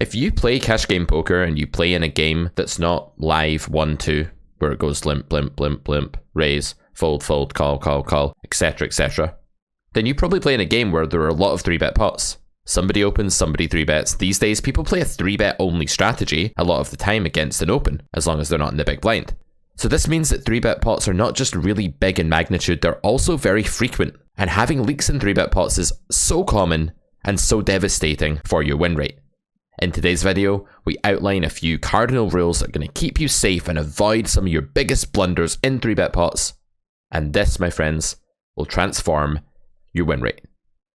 If you play cash game poker and you play in a game that's not live 1-2, where it goes limp, blimp, blimp, blimp, raise, fold, fold, call, call, call, etc., then you probably play in a game where there are a lot of 3-bet pots. Somebody opens, somebody 3-bets. These days, people play a 3-bet only strategy a lot of the time against an open, as long as they're not in the big blind. So this means that 3-bet pots are not just really big in magnitude, they're also very frequent. And having leaks in 3-bet pots is so common and so devastating for your win rate. In today's video, we outline a few cardinal rules that are going to keep you safe and avoid some of your biggest blunders in 3-bet pots. And this, my friends, will transform your win rate.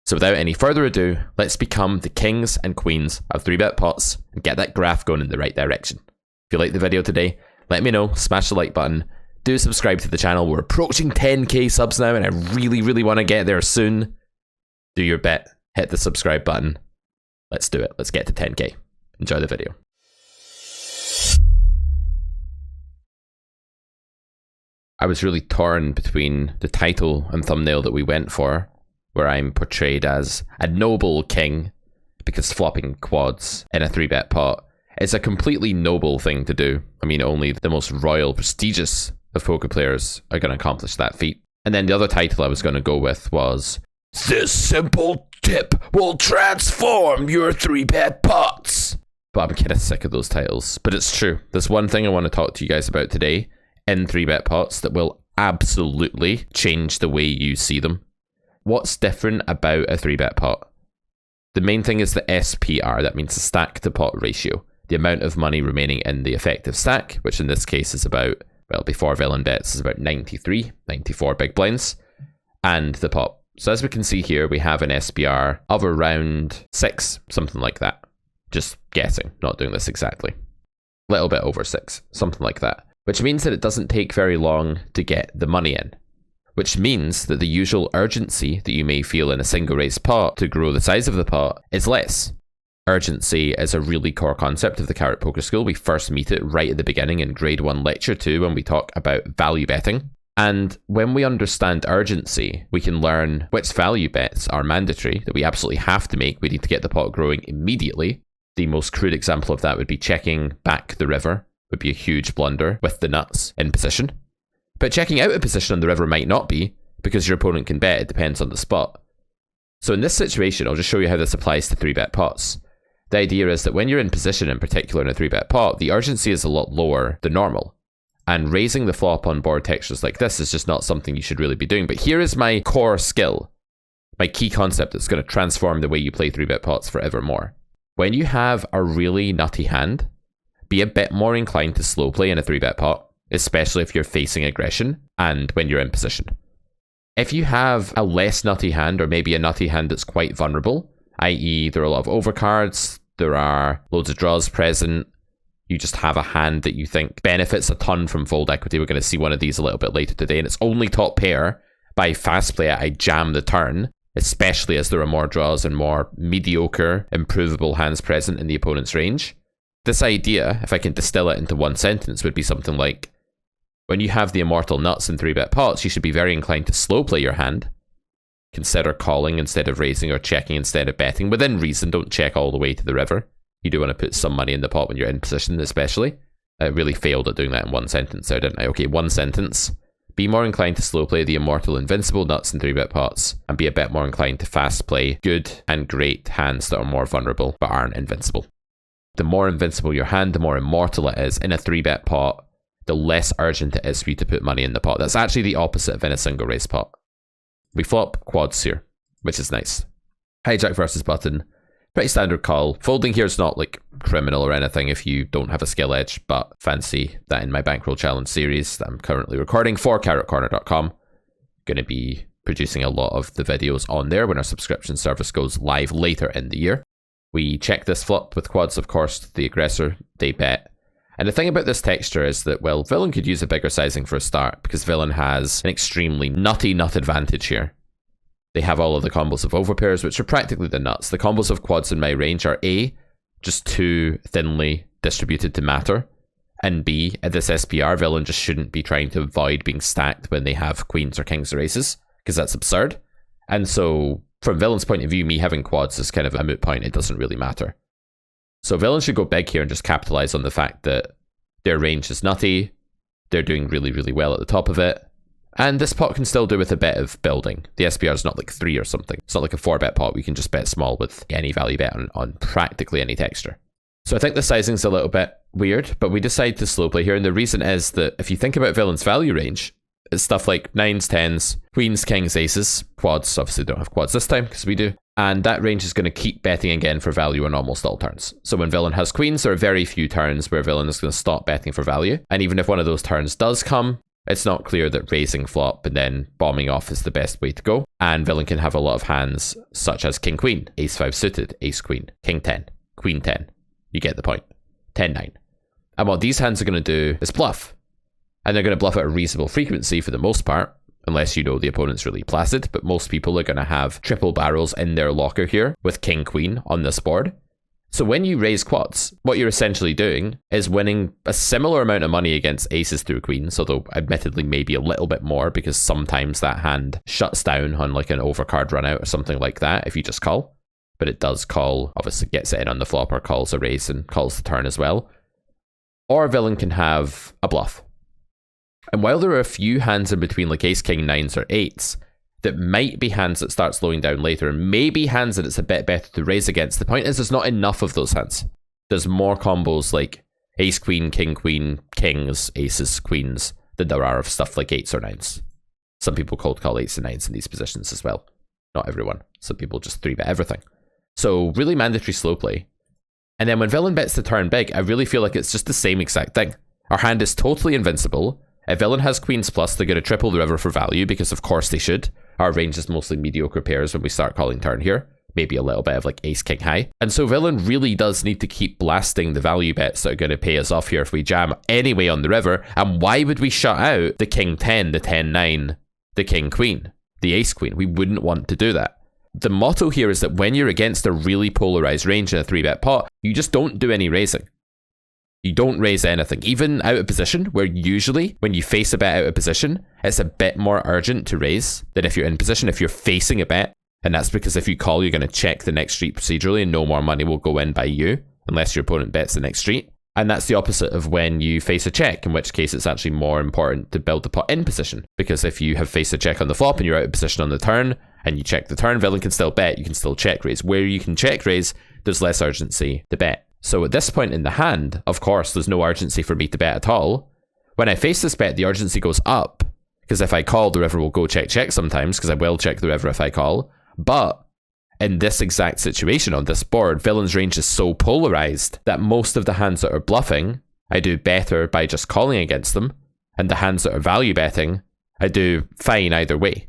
So without any further ado, let's become the kings and queens of 3-bet pots and get that graph going in the right direction. If you like the video today, let me know, smash the like button, do subscribe to the channel. We're approaching 10k subs now and I really want to get there soon. Do your bit, hit the subscribe button. Let's do it, let's get to 10k. Enjoy the video. I was really torn between the title and thumbnail that we went for, where I'm portrayed as a noble king, because flopping quads in a 3-bet pot is a completely noble thing to do. I mean, only the most royal, prestigious of poker players are going to accomplish that feat. And then the other title I was going to go with was, "This simple tip will transform your 3-bet pots." But I'm kind of sick of those titles. But it's true. There's one thing I want to talk to you guys about today in 3-bet pots that will absolutely change the way you see them. What's different about a 3-bet pot? The main thing is the SPR, that means the stack to pot ratio. The amount of money remaining in the effective stack, which in this case is about, well, before villain bets is about 93, 94 big blinds, and the pot. So as we can see here, we have an SPR of around 6, something like that. Just guessing, not doing this exactly. A little bit over 6, something like that. Which means that it doesn't take very long to get the money in. Which means that the usual urgency that you may feel in a single raise pot to grow the size of the pot is less. Urgency is a really core concept of the Carrot Poker School. We first meet it right at the beginning in grade 1 lecture 2 when we talk about value betting. And when we understand urgency, we can learn which value bets are mandatory, that we absolutely have to make. We need to get the pot growing immediately. The most crude example of that would be checking back the river, would be a huge blunder with the nuts in position. But checking out a position on the river might not be, because your opponent can bet, it depends on the spot. So in this situation, I'll just show you how this applies to 3-bet pots. The idea is that when you're in position, in particular in a 3-bet pot, the urgency is a lot lower than normal. And raising the flop on board textures like this is just not something you should really be doing. But here is my core skill, my key concept that's going to transform the way you play 3-bet pots forevermore. When you have a really nutty hand, be a bit more inclined to slow play in a 3-bet pot, especially if you're facing aggression and when you're in position. If you have a less nutty hand, or maybe a nutty hand that's quite vulnerable, i.e. there are a lot of overcards, there are loads of draws present, you just have a hand that you think benefits a ton from fold equity. We're going to see one of these a little bit later today, and it's only top pair. By fast play, I jam the turn, especially as there are more draws and more mediocre, improvable hands present in the opponent's range. This idea, if I can distill it into one sentence, would be something like, when you have the immortal nuts in 3-bet pots, you should be very inclined to slow play your hand. Consider calling instead of raising, or checking instead of betting. Within reason, don't check all the way to the river. You do want to put some money in the pot when you're in position, especially. I really failed at doing that in one sentence there, didn't I? Okay, one sentence. Be more inclined to slow play the immortal invincible nuts in 3-bet pots, and be a bit more inclined to fast play good and great hands that are more vulnerable but aren't invincible. The more invincible your hand, the more immortal it is in a 3-bet pot, the less urgent it is for you to put money in the pot. That's actually the opposite of in a single raise pot. We flop quads here, which is nice. Hijack versus button. Pretty standard call. Folding here is not like criminal or anything if you don't have a skill edge, but fancy that in my Bankroll Challenge series that I'm currently recording for carrotcorner.com. Going to be producing a lot of the videos on there when our subscription service goes live later in the year. We check this flop with quads, of course, the aggressor, they bet. And the thing about this texture is that, well, villain could use a bigger sizing for a start, because villain has an extremely nutty nut advantage here. They have all of the combos of overpairs, which are practically the nuts. The combos of quads in my range are A, just too thinly distributed to matter, and B, at this SPR, villain just shouldn't be trying to avoid being stacked when they have queens or kings or aces, because that's absurd. And so, from villain's point of view, me having quads is kind of a moot point. It doesn't really matter. So villain should go big here and just capitalize on the fact that their range is nutty. They're doing really, really well at the top of it. And this pot can still do with a bit of building. The SPR is not like 3 or something. It's not like a 4-bet pot. We can just bet small with any value bet on practically any texture. So I think the sizing's a little bit weird, but we decide to slow play here. And the reason is that if you think about villain's value range, it's stuff like 9s, 10s, queens, kings, aces, quads. Obviously don't have quads this time because we do. And that range is going to keep betting again for value on almost all turns. So when villain has queens, there are very few turns where villain is going to stop betting for value. And even if one of those turns does come, it's not clear that raising flop and then bombing off is the best way to go. And villain can have a lot of hands such as king queen, ace 5 suited, ace queen, king 10, queen 10. You get the point. 10-9. And what these hands are going to do is bluff. And they're going to bluff at a reasonable frequency for the most part, unless you know the opponent's really placid, but most people are going to have triple barrels in their locker here with king queen on this board. So when you raise quads, what you're essentially doing is winning a similar amount of money against aces through queens, although admittedly maybe a little bit more because sometimes that hand shuts down on like an overcard run out or something like that if you just call. But it does call, obviously gets it in on the flop or calls a raise and calls the turn as well. Or villain can have a bluff. And while there are a few hands in between like ace, king, 9s or 8s, that might be hands that start slowing down later and maybe hands that it's a bit better to raise against. The point is there's not enough of those hands. There's more combos like ace, queen, kings, aces, queens than there are of stuff like 8s or 9s. Some people cold call 8s and 9s in these positions as well. Not everyone. Some people just 3-bet everything. So really mandatory slow play. And then when villain bets the turn big, I really feel like it's just the same exact thing. Our hand is totally invincible. If villain has queens plus, they're going to triple the river for value because of course they should. Our range is mostly mediocre pairs when we start calling turn here. Maybe a little bit of like ace, king high. And so villain really does need to keep blasting the value bets that are going to pay us off here if we jam anyway on the river. And why would we shut out the king 10, the 10-9, the king queen, the ace queen? We wouldn't want to do that. The motto here is that when you're against a really polarized range in a 3-bet pot, you just don't do any raising. You don't raise anything, even out of position, where usually when you face a bet out of position, it's a bit more urgent to raise than if you're in position, if you're facing a bet. And that's because if you call, you're going to check the next street procedurally and no more money will go in by you, unless your opponent bets the next street. And that's the opposite of when you face a check, in which case it's actually more important to build the pot in position. Because if you have faced a check on the flop and you're out of position on the turn, and you check the turn, villain can still bet, you can still check raise. Where you can check raise, there's less urgency to bet. So at this point in the hand, of course, there's no urgency for me to bet at all. When I face this bet, the urgency goes up, because if I call, the river will go check check sometimes, because I will check the river if I call. But in this exact situation on this board, villain's range is so polarized that most of the hands that are bluffing, I do better by just calling against them, and the hands that are value betting, I do fine either way.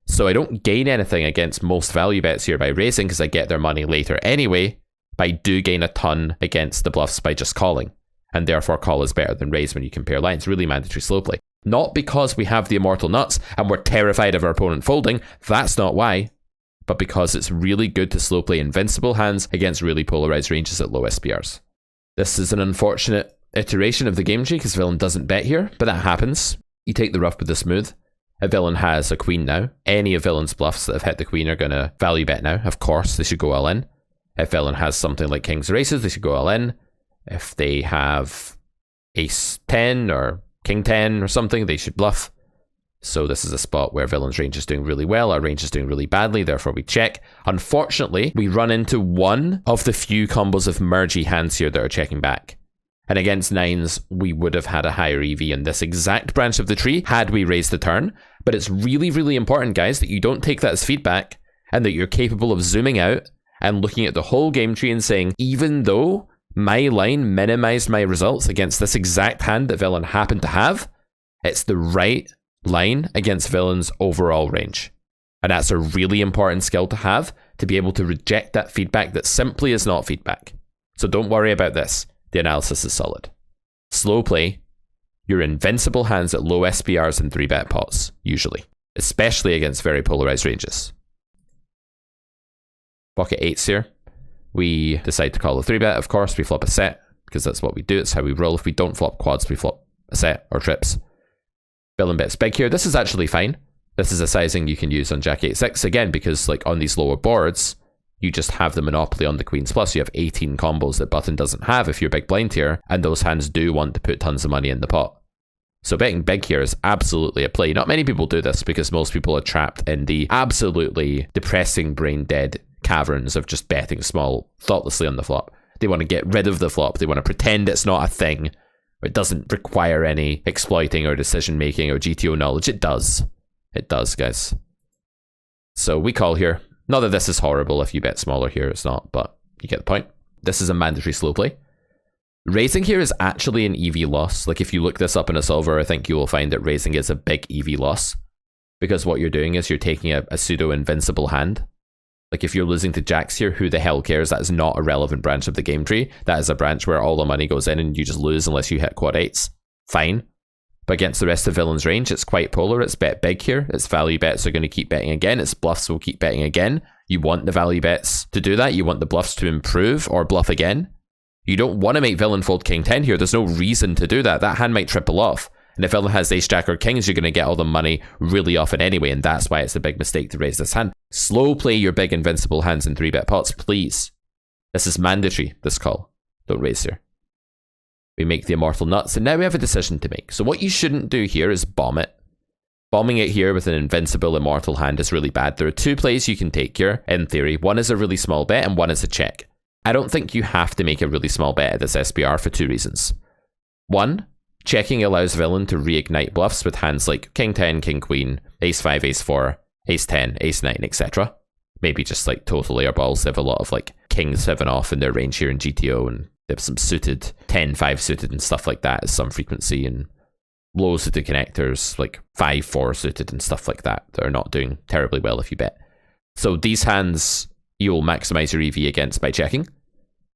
So I don't gain anything against most value bets here by raising because I get their money later anyway, but I do gain a ton against the bluffs by just calling. And therefore call is better than raise when you compare lines. Really mandatory slow play. Not because we have the immortal nuts and we're terrified of our opponent folding, that's not why, but because it's really good to slow play invincible hands against really polarized ranges at low SPRs. This is an unfortunate iteration of the game tree because villain doesn't bet here, but that happens. You take the rough with the smooth. A villain has a queen now. Any of villain's bluffs that have hit the queen are going to value bet now. Of course, they should go all in. If villain has something like kings or aces, they should go all in. If they have ace 10 or king 10 or something, they should bluff. So this is a spot where villain's range is doing really well. Our range is doing really badly, therefore we check. Unfortunately, we run into one of the few combos of mergy hands here that are checking back. And against 9s, we would have had a higher EV in this exact branch of the tree had we raised the turn. But it's really, really important, guys, that you don't take that as feedback and that you're capable of zooming out and looking at the whole game tree and saying, even though my line minimized my results against this exact hand that villain happened to have, it's the right line against villain's overall range. And that's a really important skill to have, to be able to reject that feedback that simply is not feedback. So don't worry about this. The analysis is solid. Slow play, you're invincible hands at low SPRs and 3-bet pots, usually, especially against very polarized ranges. Pocket 8s here. We decide to call a 3-bet, of course, we flop a set, because that's what we do, it's how we roll. If we don't flop quads, we flop a set or trips. Villain bets big here. This is actually fine. This is a sizing you can use on Jack 8-6, again, because like on these lower boards, You just have the monopoly on the queens plus. You have 18 combos that button doesn't have if you're big blind here, and those hands do want to put tons of money in the pot. So betting big here is absolutely a play. Not many people do this because most people are trapped in the absolutely depressing brain dead caverns of just betting small thoughtlessly on the flop. They want to get rid of the flop. They want to pretend it's not a thing. It doesn't require any exploiting or decision making or GTO knowledge. It does. It does, guys. So we call here. Not that this is horrible. If you bet smaller here, it's not, but you get the point. This is a mandatory slow play. Raising here is actually an EV loss. Like if you look this up in a solver, I think you will find that raising is a big EV loss, because what you're doing is you're taking a pseudo invincible hand. Like if you're losing to jacks here, who the hell cares? That is not a relevant branch of the game tree. That is a branch where all the money goes in and you just lose unless you hit quad eights. Fine. But against the rest of villain's range, it's quite polar. It's bet big here. Its value bets are going to keep betting again. Its bluffs will keep betting again. You want the value bets to do that. You want the bluffs to improve or bluff again. You don't want to make villain fold king 10 here. There's no reason to do that. That hand might triple off. And if villain has ace jack or kings, you're going to get all the money really often anyway. And that's why it's a big mistake to raise this hand. Slow play your big invincible hands in 3-bet pots, please. This is mandatory, this call. Don't raise here. We make the immortal nuts, and now we have a decision to make. So what you shouldn't do here is bomb it. Bombing it here with an invincible immortal hand is really bad. There are two plays you can take here, in theory. One is a really small bet, and one is a check. I don't think you have to make a really small bet at this SPR for two reasons. One, checking allows villain to reignite bluffs with hands like king 10, king queen, ace 5, ace 4, ace 10, ace 9, etc. Maybe just like total airballs. They have a lot of like king 7 off in their range here in GTO, and they have some suited 10-5 suited and stuff like that as some frequency, and low suited connectors like 5-4 suited and stuff like that that are not doing terribly well if you bet. So these hands you'll maximize your EV against by checking.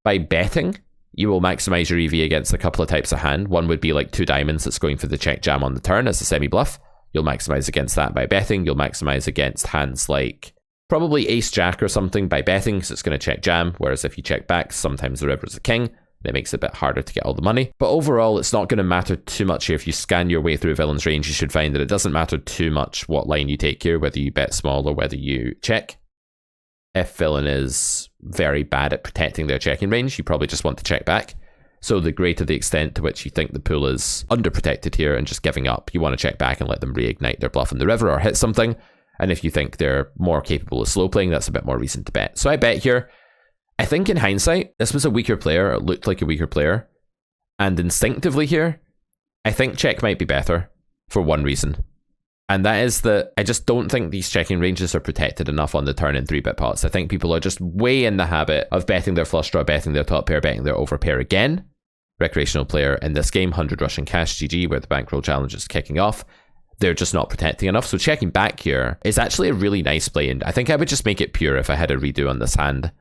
By betting, you will maximize your EV against a couple of types of hand. One would be like 2 diamonds that's going for the check jam on the turn as a semi-bluff. You'll maximize against that by betting. You'll maximize against hands like probably ace jack or something by betting, because it's going to check jam, whereas if you check back, sometimes the river is a king. It makes it a bit harder to get all the money. But overall, it's not going to matter too much here. If you scan your way through villain's range, you should find that it doesn't matter too much what line you take here, whether you bet small or whether you check. If villain is very bad at protecting their checking range, you probably just want to check back. So the greater the extent to which you think the pool is underprotected here and just giving up, you want to check back and let them reignite their bluff in the river or hit something. And if you think they're more capable of slow playing, that's a bit more reason to bet. So I bet here. I think in hindsight, this was a weaker player. It looked like a weaker player. And instinctively here, I think check might be better for one reason. And that is that I just don't think these checking ranges are protected enough on the turn in 3-bet pots. I think people are just way in the habit of betting their flush draw, betting their top pair, betting their overpair again. Recreational player in this game, 100 Rush and Cash GG, where the bankroll challenge is kicking off. They're just not protecting enough. So checking back here is actually a really nice play. And I think I would just make it pure if I had a redo on this hand.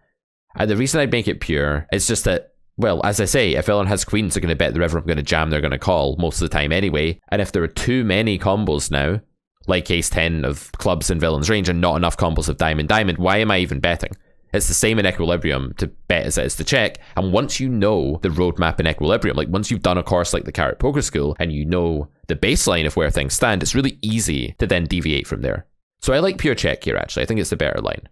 And the reason I'd make it pure is just that, well, as I say, if villain has queens, they're going to bet the river, I'm going to jam, they're going to call most of the time anyway. And if there are too many combos now, like ace 10 of clubs in villain's range and not enough combos of diamond, diamond, why am I even betting? It's the same in equilibrium to bet as it is to check. And once you know the roadmap in equilibrium, like once you've done a course like the Carrot Poker School and you know the baseline of where things stand, it's really easy to then deviate from there. So I like pure check here, actually. I think it's the better line.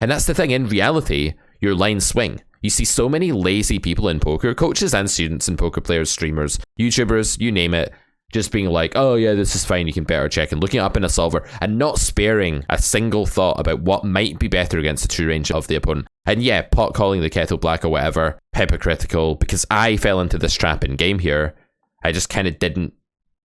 And that's the thing, in reality, your lines swing. You see so many lazy people in poker, coaches and students and poker players, streamers, YouTubers, you name it, just being like, oh yeah, this is fine, you can bet or check, and looking up in a solver and not sparing a single thought about what might be better against the true range of the opponent. And yeah, pot calling the kettle black or whatever, hypocritical, because I fell into this trap in game here. I just kind of didn't,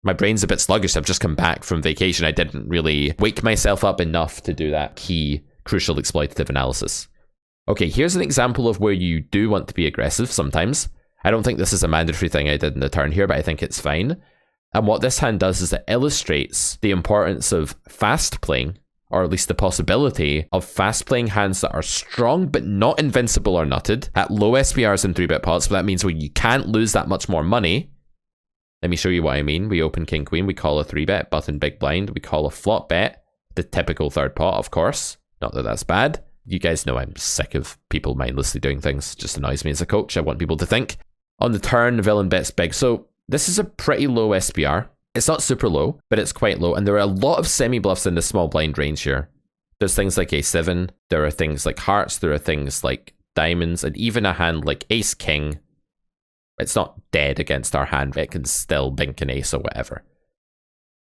my brain's a bit sluggish, I've just come back from vacation, I didn't really wake myself up enough to do that key, crucial exploitative analysis. Okay, here's an example of where you do want to be aggressive sometimes. I don't think this is a mandatory thing I did in the turn here, but I think it's fine. And what this hand does is it illustrates the importance of fast playing, or at least the possibility of fast playing hands that are strong but not invincible or nutted at low SPRs in 3-bet pots. But that means when you can't lose that much more money. Let me show you what I mean. We open king queen, we call a 3-bet, button big blind, we call a flop bet, the typical third pot, of course. Not that that's bad. You guys know I'm sick of people mindlessly doing things. It just annoys me as a coach. I want people to think. On the turn, the villain bets big. So this is a pretty low SPR. It's not super low, but it's quite low. And there are a lot of semi-bluffs in the small blind range here. There's things like A7, there are things like hearts, there are things like diamonds, and even a hand like ace king. It's not dead against our hand, it can still bink an ace or whatever.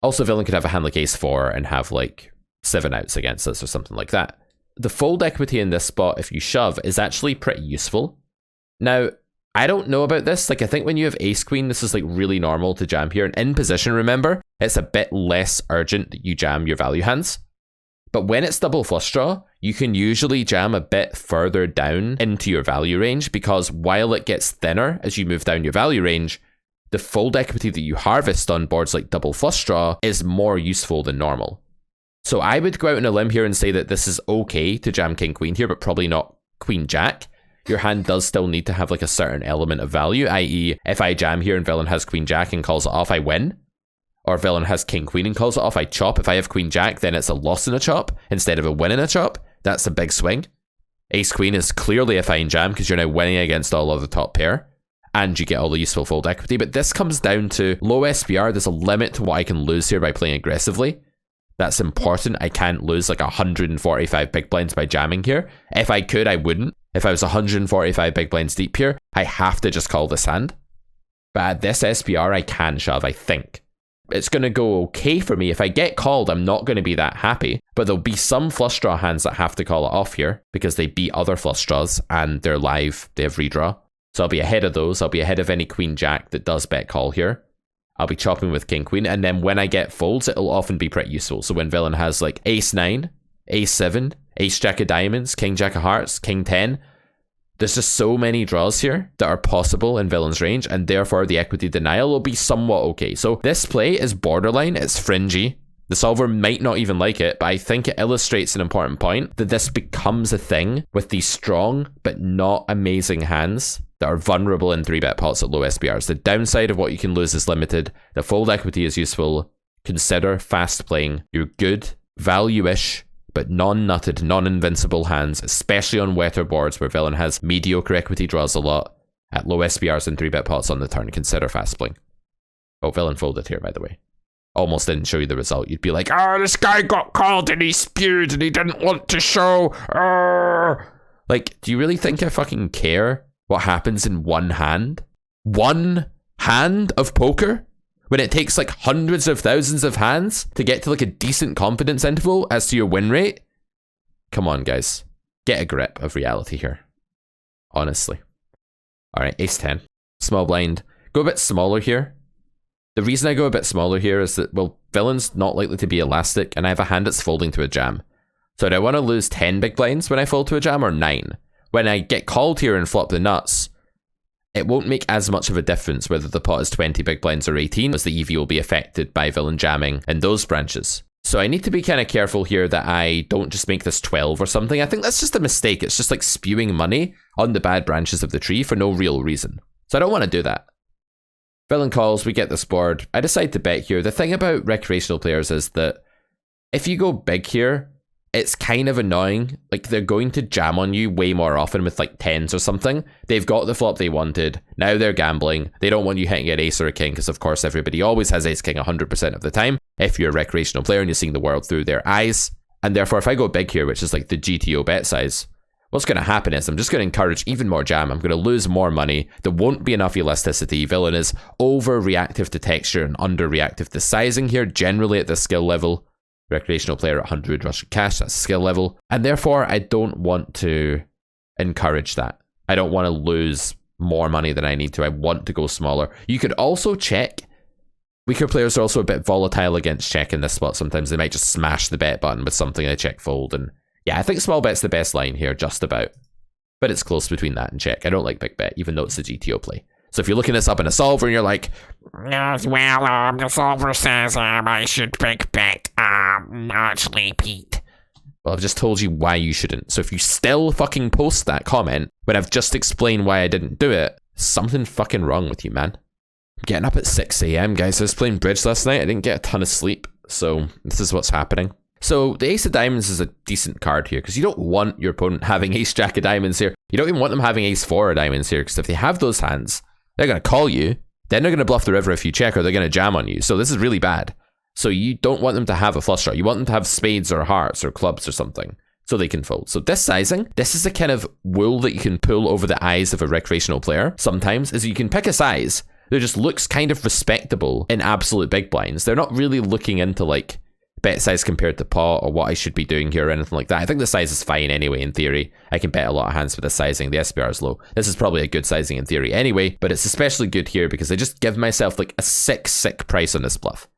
Also, villain could have a hand like ace 4 and have like 7 outs against us or something like that. The fold equity in this spot, if you shove, is actually pretty useful. Now, I don't know about this. Like, I think when you have ace queen, this is like really normal to jam here. And in position, remember, it's a bit less urgent that you jam your value hands. But when it's double flush draw, you can usually jam a bit further down into your value range, because while it gets thinner as you move down your value range, the fold equity that you harvest on boards like double flush draw is more useful than normal. So I would go out on a limb here and say that this is okay to jam king queen here, but probably not queen jack. Your hand does still need to have like a certain element of value, i.e. if I jam here and villain has queen jack and calls it off, I win. Or villain has king queen and calls it off, I chop. If I have queen jack, then it's a loss in a chop instead of a win in a chop. That's a big swing. Ace queen is clearly a fine jam because you're now winning against all of the top pair and you get all the useful fold equity. But this comes down to low SPR. There's a limit to what I can lose here by playing aggressively. That's important. I can't lose like 145 big blinds by jamming here. If I could, I wouldn't. If I was 145 big blinds deep here, I have to just call this hand. But at this SPR, I can shove, I think. It's going to go okay for me. If I get called, I'm not going to be that happy. But there'll be some flush draw hands that have to call it off here because they beat other flush draws and they're live. They have redraw. So I'll be ahead of those. I'll be ahead of any queen jack that does bet call here. I'll be chopping with king queen. And then when I get folds, it'll often be pretty useful. So when villain has like ace 9, ace 7, ace jack of diamonds, king jack of hearts, king 10. There's just so many draws here that are possible in villain's range, and therefore the equity denial will be somewhat okay. So this play is borderline, it's fringy. The solver might not even like it, but I think it illustrates an important point that this becomes a thing with these strong but not amazing hands that are vulnerable in 3-bet pots at low SPRs. The downside of what you can lose is limited. The fold equity is useful. Consider fast playing your good, value-ish, but non-nutted, non-invincible hands, especially on wetter boards where villain has mediocre equity draws a lot at low SPRs and 3-bet pots on the turn. Consider fast playing. Oh, villain folded here, by the way. Almost didn't show you the result. You'd be like, oh, this guy got called and he spewed and he didn't want to show. Like, do you really think I fucking care what happens in one hand? One hand of poker? When it takes like hundreds of thousands of hands to get to like a decent confidence interval as to your win rate? Come on, guys. Get a grip of reality here. Honestly. Alright, ace 10. Small blind. Go a bit smaller here. The reason I go a bit smaller here is that, well, villain's not likely to be elastic, and I have a hand that's folding to a jam. So do I want to lose 10 big blinds when I fold to a jam, or 9? When I get called here and flop the nuts, it won't make as much of a difference whether the pot is 20 big blinds or 18, as the EV will be affected by villain jamming in those branches. So I need to be kind of careful here that I don't just make this 12 or something. I think that's just a mistake. It's just like spewing money on the bad branches of the tree for no real reason. So I don't want to do that. Villain calls, we get this board. I decide to bet here. The thing about recreational players is that if you go big here, it's kind of annoying. Like, they're going to jam on you way more often with like 10s or something. They've got the flop they wanted. Now they're gambling. They don't want you hitting an ace or a king because, of course, everybody always has ace king 100% of the time if you're a recreational player and you're seeing the world through their eyes. And therefore, if I go big here, which is like the GTO bet size, what's going to happen is I'm just going to encourage even more jam. I'm going to lose more money. There won't be enough elasticity. Villain is over-reactive to texture and under-reactive to sizing here, generally at the skill level. Recreational player at 100, Rush and Cash, that's skill level. And therefore, I don't want to encourage that. I don't want to lose more money than I need to. I want to go smaller. You could also check. Weaker players are also a bit volatile against check in this spot. Sometimes they might just smash the bet button with something they check fold. And yeah, I think small bet's the best line here, just about. But it's close between that and check. I don't like big bet, even though it's a GTO play. So if you're looking this up in a solver and you're like, yes, well, the solver says I should big bet, actually, Pete. Well, I've just told you why you shouldn't. So if you still fucking post that comment when I've just explained why I didn't do it, something fucking wrong with you, man. I'm getting up at 6 a.m, guys. I was playing bridge last night. I didn't get a ton of sleep. So this is what's happening. So the ace of diamonds is a decent card here because you don't want your opponent having ace jack of diamonds here. You don't even want them having ace 4 of diamonds here because if they have those hands, they're going to call you. Then they're going to bluff the river if you check, or they're going to jam on you. So this is really bad. So you don't want them to have a flush draw. You want them to have spades or hearts or clubs or something so they can fold. So this sizing, this is the kind of wool that you can pull over the eyes of a recreational player sometimes, is you can pick a size that just looks kind of respectable in absolute big blinds. They're not really looking into like bet size compared to pot or what I should be doing here or anything like that. I think the size is fine anyway in theory. I can bet a lot of hands with this sizing. The SPR is low. This is probably a good sizing in theory anyway, but it's especially good here because I just give myself like a sick price on this bluff.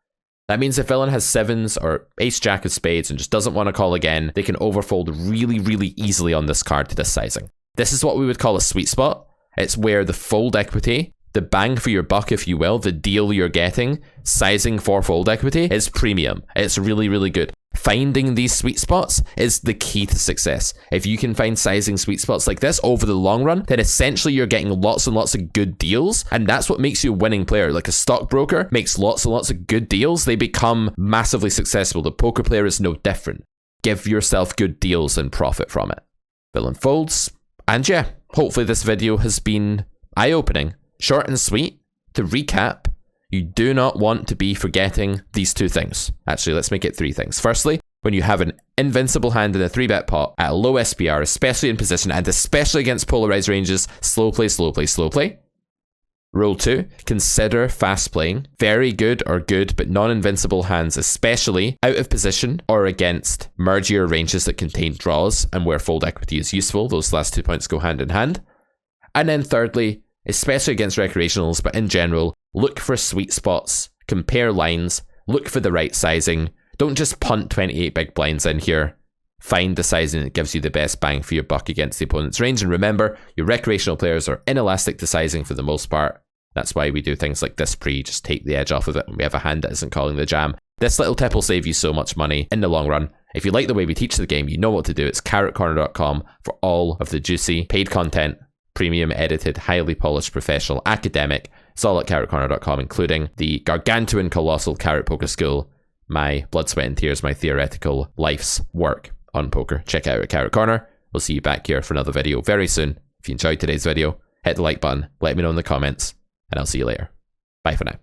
That means if villain has sevens or ace jack of spades and just doesn't want to call again, they can overfold really easily on this card to this sizing. This is what we would call a sweet spot. It's where the fold equity, the bang for your buck if you will, the deal you're getting, sizing for fold equity is premium. It's really good. Finding these sweet spots is the key to success. If you can find sizing sweet spots like this over the long run, then essentially you're getting lots and lots of good deals, and that's what makes you a winning player. Like a stockbroker makes lots and lots of good deals, they become massively successful. The poker player is no different. Give yourself good deals and profit from it. Villain folds, and yeah, hopefully this video has been eye-opening. Short and sweet. To recap, you do not want to be forgetting these two things. Actually, let's make it three things. Firstly, when you have an invincible hand in a 3-bet pot at a low SPR, especially in position and especially against polarized ranges, slow play. Rule 2, consider fast playing. Very good or good but non-invincible hands, especially out of position or against mergier ranges that contain draws and where fold equity is useful. Those last 2 points go hand in hand. And then thirdly, especially against recreationals, but in general, look for sweet spots, compare lines, look for the right sizing. Don't just punt 28 big blinds in here. Find the sizing that gives you the best bang for your buck against the opponent's range. And remember, your recreational players are inelastic to sizing for the most part. That's why we do things like this pre, just take the edge off of it when we have a hand that isn't calling the jam. This little tip will save you so much money in the long run. If you like the way we teach the game, you know what to do. It's carrotcorner.com for all of the juicy paid content, premium edited, highly polished, professional, academic. It's all at carrotcorner.com, including the gargantuan, colossal Carrot Poker School, my blood, sweat and tears, my theoretical life's work on poker. Check it out at Carrot Corner. We'll see you back here for another video very soon. If you enjoyed today's video, hit the like button, let me know in the comments, and I'll see you later. Bye for now.